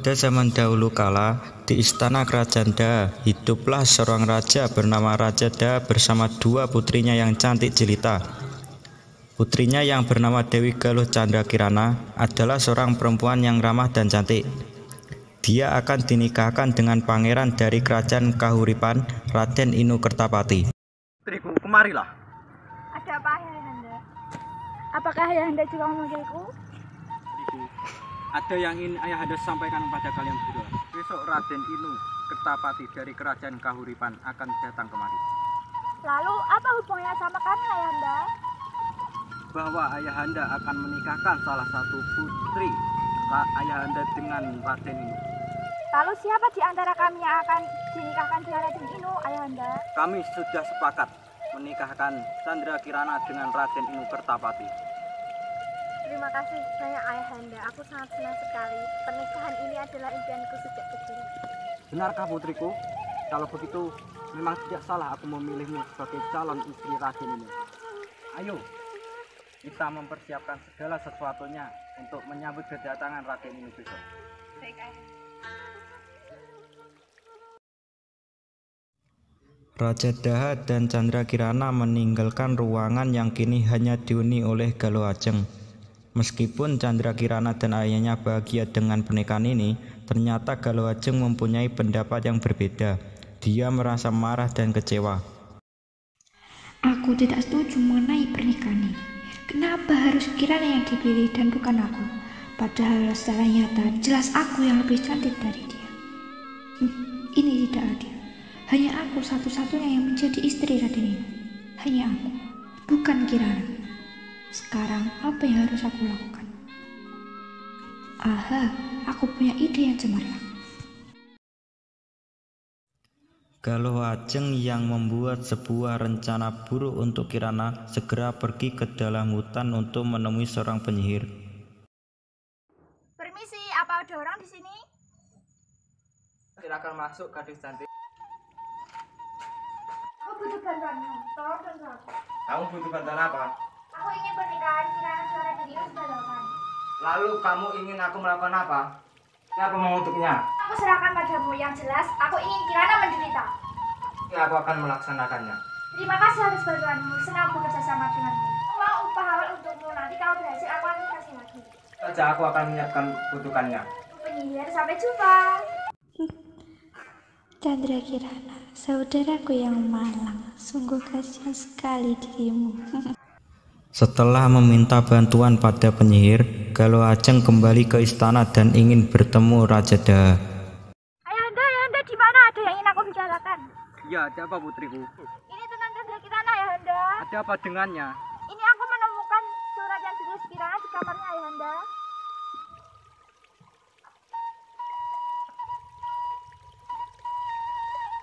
Pada zaman dahulu kala, di istana kerajaan Daha, hiduplah seorang raja bernama Raja Daha bersama dua putrinya yang cantik jelita. Putrinya yang bernama Dewi Galuh Candrakirana adalah seorang perempuan yang ramah dan cantik. Dia akan dinikahkan dengan pangeran dari kerajaan Kahuripan, Raden Inu Kertapati. Putriku, kemarilah. Ada apa, Ayahanda? Apakah Ayahanda juga memanggilku? Putriku, ada yang ingin Ayahanda sampaikan kepada kalian berdua. Besok Raden Inu Kertapati dari kerajaan Kahuripan akan datang kemari. Lalu, apa hubungannya sama kami, Ayahanda? Bahwa Ayahanda akan menikahkan salah satu putri Ayahanda dengan Raden Inu. Lalu, siapa di antara kami yang akan dinikahkan dengan Raden Inu, Ayahanda? Kami sudah sepakat menikahkan Candrakirana dengan Raden Inu Kertapati. Terima kasih banyak, Ayahanda. Aku sangat senang sekali. Pernikahan ini adalah impianku sejak kecil. Benarkah putriku? Kalau begitu, memang tidak salah aku memilihmu sebagai calon istri Raden Inu. Ayo, kita mempersiapkan segala sesuatunya untuk menyambut kedatangan Raden Inu besok. Baik, Ayahanda. Raja Daha dan Candrakirana meninggalkan ruangan yang kini hanya dihuni oleh Galuh Ajeng. Meskipun Candrakirana dan ayahnya bahagia dengan pernikahan ini, ternyata Galuh Ajeng mempunyai pendapat yang berbeda. Dia merasa marah dan kecewa. Aku tidak setuju mengenai pernikahan ini. Kenapa harus Kirana yang dipilih dan bukan aku? Padahal secara nyata jelas aku yang lebih cantik dari dia. Ini tidak adil. Hanya aku satu-satunya yang menjadi istri Raden Inu. Hanya aku, bukan Kirana. Sekarang apa yang harus aku lakukan? Aha, aku punya ide yang cemerlang. Galuh Ajeng yang membuat sebuah rencana buruk untuk Kirana segera pergi ke dalam hutan untuk menemui seorang penyihir. Permisi, apa ada orang di sini? Silakan masuk, gadis cantik. Aku butuh bantuanmu. Tolong bantu aku. Kamu butuh bantuan apa? Aku ingin pernikahan Kirana dan Raden Inu dibatalkan. Lalu kamu ingin aku melakukan apa? Apa mengutuknya? Aku serahkan padamu. Yang jelas, aku ingin Kirana menderita. Ya, aku akan melaksanakannya. Terima kasih atas bantuanmu. Senang bekerja sama denganmu. Uang upah awal untukmu. Nanti kalau berhasil, aku akan kasih lagi. Saja aku akan menyiapkan kutukannya. Penyihir, sampai jumpa. Candrakirana, saudaraku yang malang, sungguh kasihan sekali dirimu. Setelah meminta bantuan pada penyihir, Galuh Ajeng kembali ke istana dan ingin bertemu Raja Daha. Ayahanda, di mana? Ada yang ingin aku bicarakan. Ya, ada apa putriku? Ini tentang Candrakirana, Ayahanda. Ada apa dengannya? Ini aku menemukan surat yang ditulis Kirana di kamarnya, Ayahanda.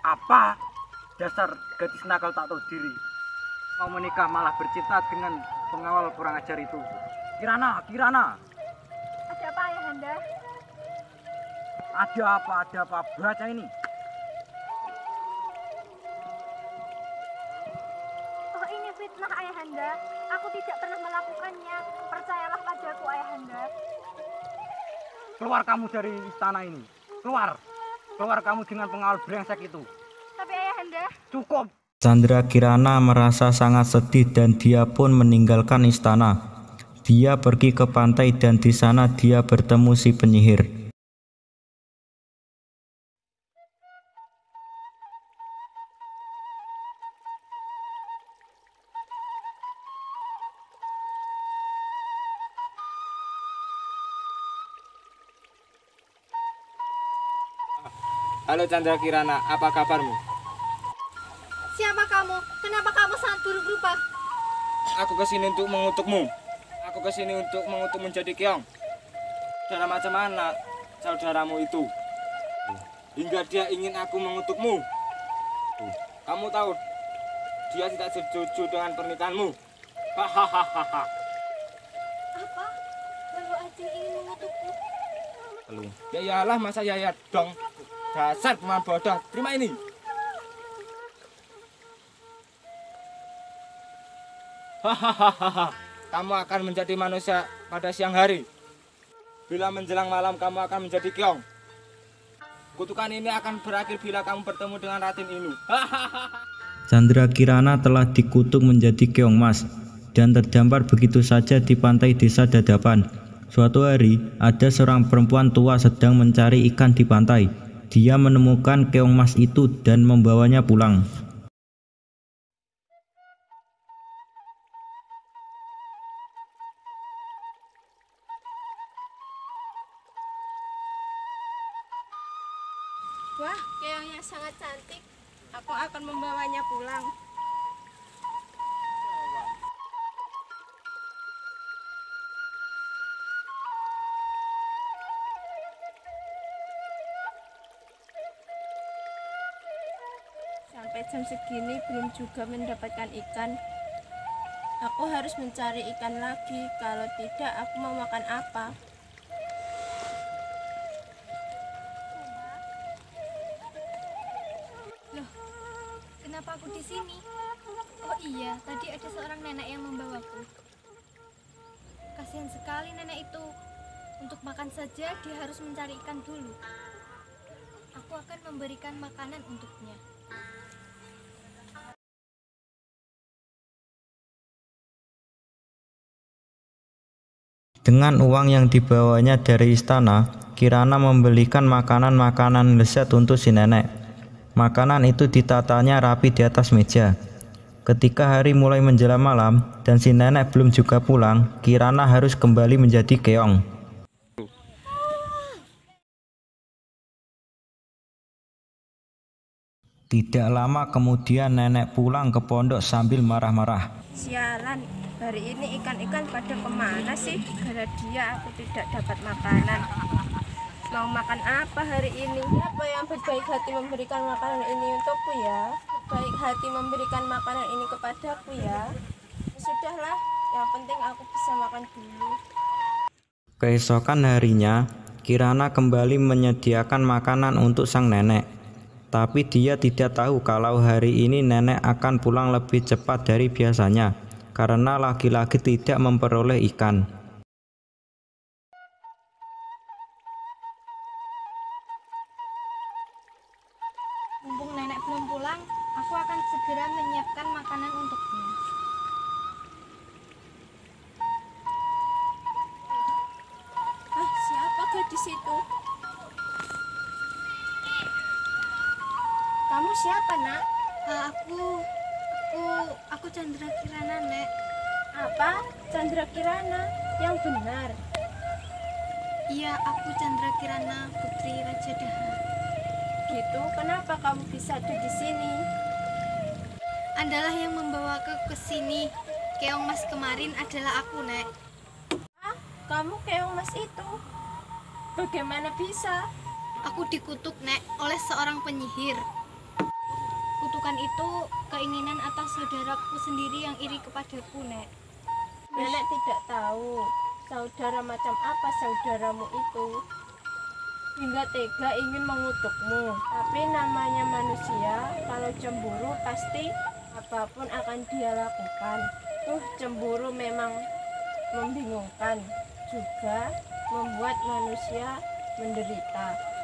Apa? Dasar gadis nakal tak tahu diri. Mau menikah malah bercinta dengan pengawal kurang ajar itu. Kirana. Ada apa, Ayahanda? Ada apa? Baca ini. Oh, ini fitnah, Ayahanda. Aku tidak pernah melakukannya. Percayalah padaku, Ayahanda. Keluar kamu dari istana ini. Keluar kamu dengan pengawal brengsek itu. Tapi Ayahanda, Cukup. Candrakirana merasa sangat sedih dan dia pun meninggalkan istana. Dia pergi ke pantai dan di sana dia bertemu si penyihir. Halo Candrakirana, apa kabarmu? siapa kamu? Kenapa kamu sangat buruk rupa? Aku kesini untuk mengutukmu. Aku kesini untuk mengutuk menjadi keong. Dalam macam mana saudaramu itu. Hingga dia ingin aku mengutukmu. Kamu tahu, dia tidak setuju dengan pernikahanmu. Hahaha. Apa? Lalu Ajeng ingin mengutukku? Ya iyalah, masa ya dong. Dasar pemain bodoh. Terima ini. Hahaha. Kamu akan menjadi manusia pada siang hari. Bila menjelang malam kamu akan menjadi keong. Kutukan ini akan berakhir bila kamu bertemu dengan Raden Inu. Chandra Kirana telah dikutuk menjadi keong mas dan terdampar begitu saja di pantai desa Dadapan. Suatu hari, ada seorang perempuan tua sedang mencari ikan di pantai. Dia menemukan keong mas itu dan membawanya pulang. Wah, keongnya sangat cantik. Aku akan membawanya pulang. Sampai jam segini belum juga mendapatkan ikan. Aku harus mencari ikan lagi. Kalau tidak, aku mau makan apa? Loh, kenapa aku di sini? Oh iya, tadi ada seorang nenek yang membawaku. Kasihan sekali nenek itu. Untuk makan saja dia harus mencari ikan dulu. Aku akan memberikan makanan untuknya. Dengan uang yang dibawanya dari istana, Kirana membelikan makanan-makanan lezat untuk si nenek. Makanan itu ditatanya rapi di atas meja. Ketika hari mulai menjelang malam dan si nenek belum juga pulang, Kirana harus kembali menjadi keong. Tidak lama kemudian nenek pulang ke pondok sambil marah-marah. Sialan, hari ini ikan-ikan pada kemana sih? Gara dia aku tidak dapat makanan. Mau makan apa hari ini? Siapa yang berbaik hati memberikan makanan ini untukku ya? Baik hati memberikan makanan ini kepadaku ya. Sudahlah, yang penting aku bisa makan dulu. Keesokan harinya, Kirana kembali menyediakan makanan untuk sang nenek. Tapi dia tidak tahu kalau hari ini nenek akan pulang lebih cepat dari biasanya karena lagi-lagi tidak memperoleh ikan. Mumpung nenek belum pulang, aku akan segera menyiapkan makanan untuknya. Ah, siapa gadis itu? Kamu siapa, Nak? Aku Chandra Kirana, Nek. Apa? Chandra Kirana? Yang benar. Iya, aku Chandra Kirana, putri Raja Daha. Gitu, kenapa kamu bisa ada di sini? Adalah yang membawaku ke sini. Keong Mas kemarin adalah aku, Nek. Ah, kamu keong mas itu? Bagaimana bisa? Aku dikutuk, Nek, oleh seorang penyihir. Kutukan itu keinginan atas saudaraku sendiri yang iri kepadaku, Nek. Nenek tidak tahu saudara macam apa saudaramu itu hingga tega ingin mengutukmu. Tapi namanya manusia, kalau cemburu pasti apapun akan dia lakukan. Cemburu memang membingungkan, juga membuat manusia menderita.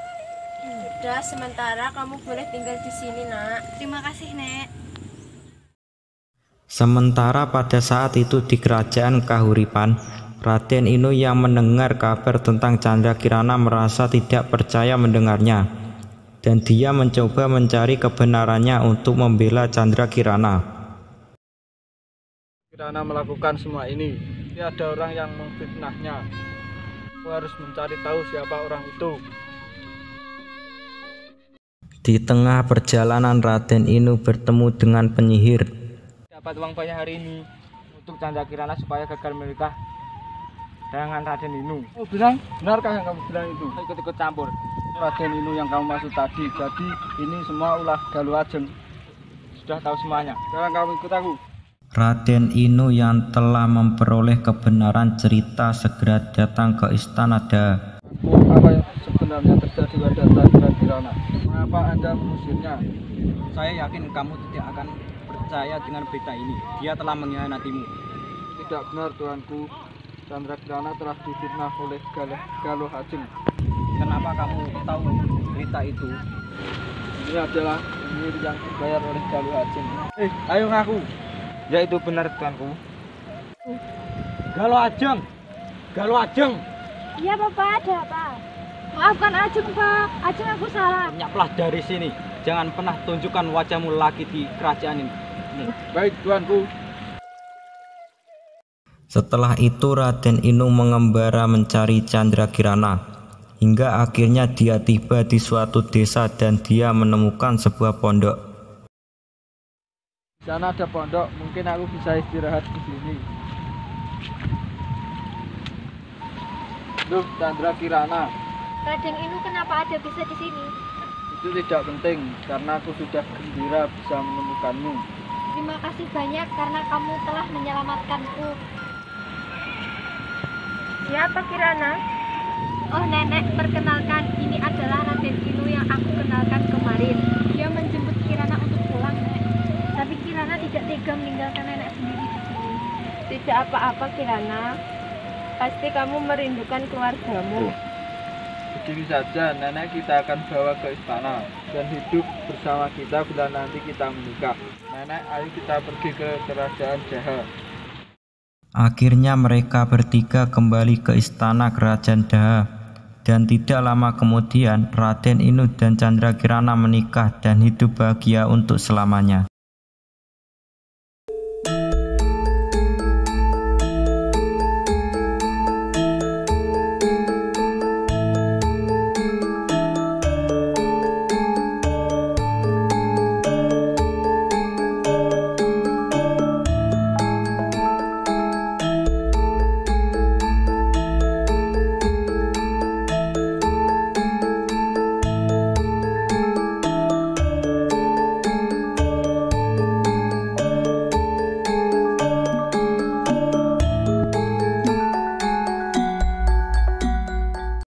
Sudah, sementara kamu boleh tinggal di sini, Nak. Terima kasih, Nek. Sementara pada saat itu di kerajaan Kahuripan, Raden Inu yang mendengar kabar tentang Chandra Kirana merasa tidak percaya mendengarnya, dan dia mencoba mencari kebenarannya untuk membela Chandra Kirana. Kirana melakukan semua ini. Dia ada orang yang memfitnahnya. Aku harus mencari tahu siapa orang itu. Di tengah perjalanan Raden Inu bertemu dengan penyihir. Dapat uang banyak hari ini untuk Chandra Kirana supaya gagal menikah. dengan Raden Inu. Oh benarkah yang kamu bilang itu? Ikut-ikut campur. Raden Inu yang kamu maksud tadi. Jadi ini semua ulah Galuh Ajeng. Sudah tahu semuanya. Sekarang kamu ikut aku. Raden Inu yang telah memperoleh kebenaran cerita segera datang ke istana Da. Apa yang sebenarnya terjadi pada Chandra Kirana? Mengapa Anda mengusirnya? Saya yakin kamu tidak akan percaya dengan berita ini. Dia telah mengkhianatimu. Tidak benar Tuanku. Chandra Kirana telah difitnah oleh Galuh Ajeng. Kenapa kamu tahu berita itu? Ini adalah penyihir yang dibayar oleh Galuh Ajeng. Ayo ngaku. Ya itu benar tuanku. Galuh Ajeng! Galuh Ajeng! Iya Bapak, ada apa? Maafkan Ajeng Pak, Ajeng aku salah. Lenyaplah dari sini. Jangan pernah tunjukkan wajahmu lagi di kerajaan ini. Baik Tuanku. Setelah itu Raden Inu mengembara mencari Chandra Kirana hingga akhirnya dia tiba di suatu desa dan dia menemukan sebuah pondok. Di sana ada pondok, mungkin aku bisa istirahat di sini. Duh, Chandra Kirana. Raden Inu kenapa ada bisa di sini? Itu tidak penting karena aku sudah gembira bisa menemukanmu. Terima kasih banyak karena kamu telah menyelamatkanku. Siapa Kirana? Oh nenek, perkenalkan, ini adalah Raden Inu yang aku kenalkan kemarin. Dia menjemput Kirana untuk pulang, Nek. Tapi Kirana tidak tega meninggalkan nenek sendiri di sini. Tidak apa-apa Kirana. Pasti kamu merindukan keluargamu. Begini saja, nenek kita akan bawa ke istana dan hidup bersama kita bila nanti kita menikah. Nenek, ayo kita pergi ke kerajaan Jaha. Akhirnya mereka bertiga kembali ke istana kerajaan Da. Dan tidak lama kemudian Raden Inu dan Chandra Kirana menikah dan hidup bahagia untuk selamanya.